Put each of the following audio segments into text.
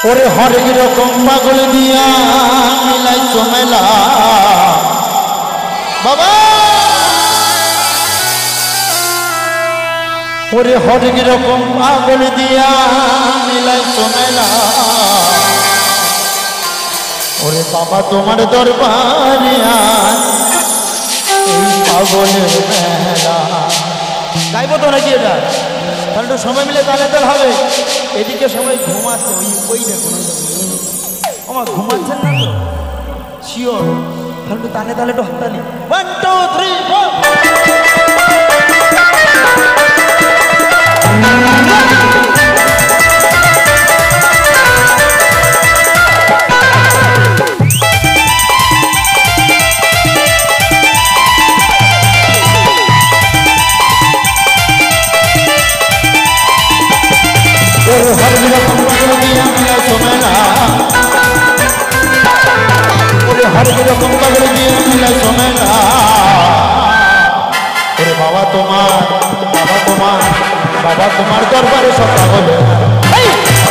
ওরে হরেক রকম পাগল দিয়া মিলাইছো মেলা বাবা ওরে হরেক রকম পাগল দিয়া মিলাইছো মেলা ওরে বাবা তোমার দরবারে আজ এই পাগলের মেলা গাইবো তো নাকি এটা তাহলে তো সবাই মিলে তালে তাল হবে এদিকে সবাই ঘুমাচ্ছে ওই দেখুন আমার ঘুমাচ্ছেন না তো শিওর তাহলে তো তালে তালে তো হাততালি 1 2 3 বাবা তোমার দরবারে সব পাগল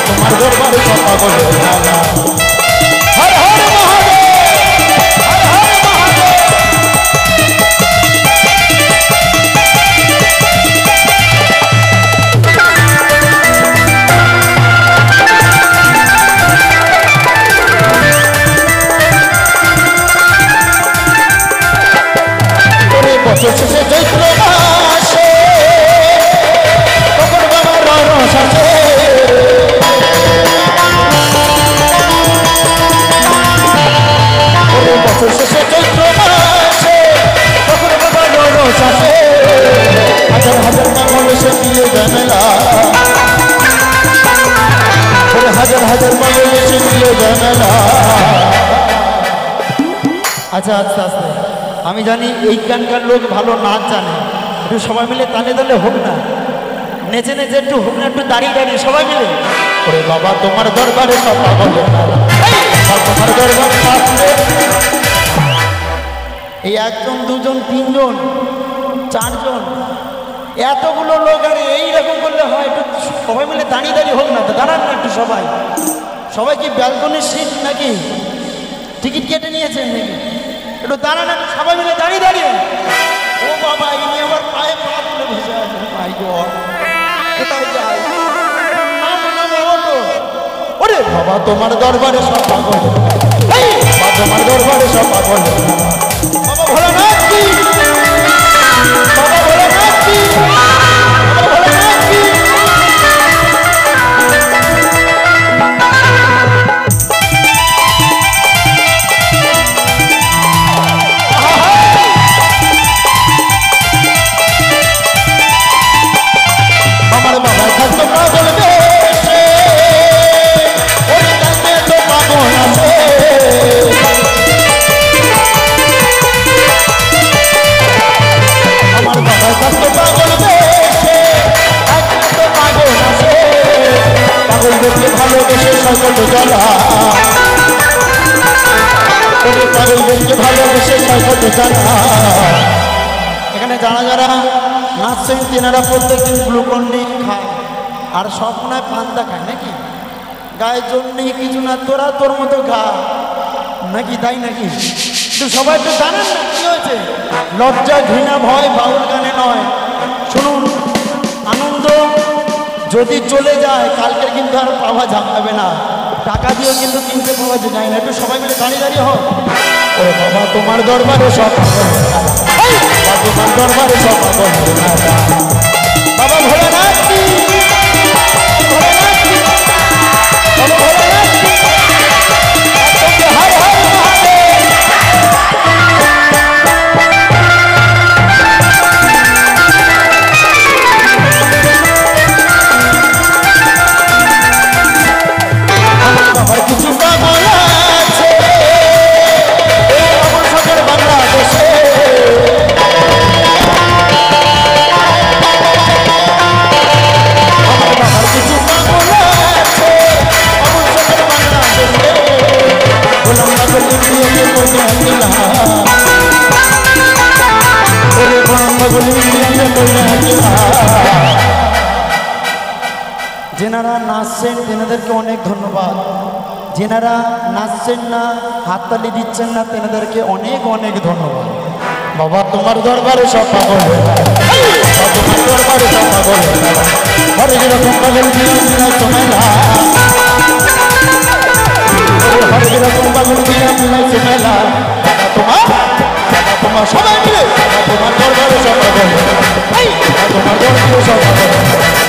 তোমার দরবারে সব পাগল হর হর মহাদেব হর হর মহাদেব ওরে বছর শেষে চৈত্র মাসে তখন বাবার রস আছে ওরে বছর শেষে চৈত্র মাসে তখন বাবার রস আছে হাজার হাজার পাগল এসে দিয়ে জামেলা ওরে হাজার হাজার পাগল এসে দিয়ে জামেলা আচ্ছা আস্তে আস্তে আমি জানি এইখানকার লোক ভালো নাচ জানে একটু সবাই মিলে তালে তালে হোক না নেচে নেচে একটু হোক না একটু দাঁড়িয়ে দাঁড়িয়ে সবাই মিলে ওরে বাবা তোমার দরবারে সব পাগল তোমার দরবারে এই একজন দুজন তিনজন চারজন এতগুলো লোক আর এইরকম করলে হয় একটু সবাই মিলে দাঁড়িয়ে দাঁড়িয়ে হোক না তো দাঁড়ান না একটু সবাই সবাই কি ব্যালকনির সিট নাকি টিকিট কেটে নিয়েছেন নাকি একটু দাঁড়ান একটু সবাই মিলে দাঁড়িয়ে দাঁড়িয়ে ও বাবা ইনি আমার পায়ে পা তুলে ভেসে আছে ভাই গো কোথায় যাই ওরে বাবা তোমার দরবারে সব পাগল বাবা তোমার দরবারে সব পাগল বাবা ভোলানাথ কি বাবা ভোলানাথ কি বাবা ভোলানাথ কি আমার বাবা থাকতো পাগল বেশে ওরে কাছে তো পাগল আছে আমার বাবা থাকতো পাগল বেশে কাছে তো পাগল আছে পাগল দেখলে ভালোবেসে সকল জ্বালা ওরে পাগল দেখলে ভালোবেসে সকল জ্বালা এখানে যারা যারা নাচছেন তেনারা প্রত্যেকদিন গ্লুকন্ডি খায় আর সব নয় পান্তা খায় নাকি গায়ের জন্যই কিছু না তোরা তোর মতো খা নাকি তাই নাকি একটু সবাই একটু জানেন না কি হয়েছে লজ্জা ঘৃণা ভয় বাউল গানে নয় শুনুন আনন্দ যদি চলে যায় কালকে কিন্তু আর পাওয়া যাবে না টাকা দিয়েও কিন্তু কিনতে পাওয়া যায় না একটু সবাই মিলে দাঁড়িয়ে দাঁড়িয়ে হোক ও বাবা তোমার দরবারে সব বাবা তোমার দরবারে সব বাবা ভোলানাথ কি ভোলানাথ কি বাবা ভোলানাথ কি হর হর মহাদেব আমার কিছু পাগল আছে এই অবসর বাংলাদেশে যেনারা নাচছেন তেনাদেরকে অনেক ধন্যবাদ। যেনারা নাচছেন না, হাততালি দিচ্ছেন না, তেনাদেরকে অনেক অনেক ধন্যবাদ। বাবা তোমার দরবারে সব পাগল, তোমার দরবারে সব পাগল, হরে যেরকম পাগল দিয়া মিলাই সোমেলা, হরে যেরকম পাগল দিয়া মিলাই সোমেলা। তোমার সবাই মিলে তোমার দরবারে সব পাগল, তোমার দরবারে সব পাগল।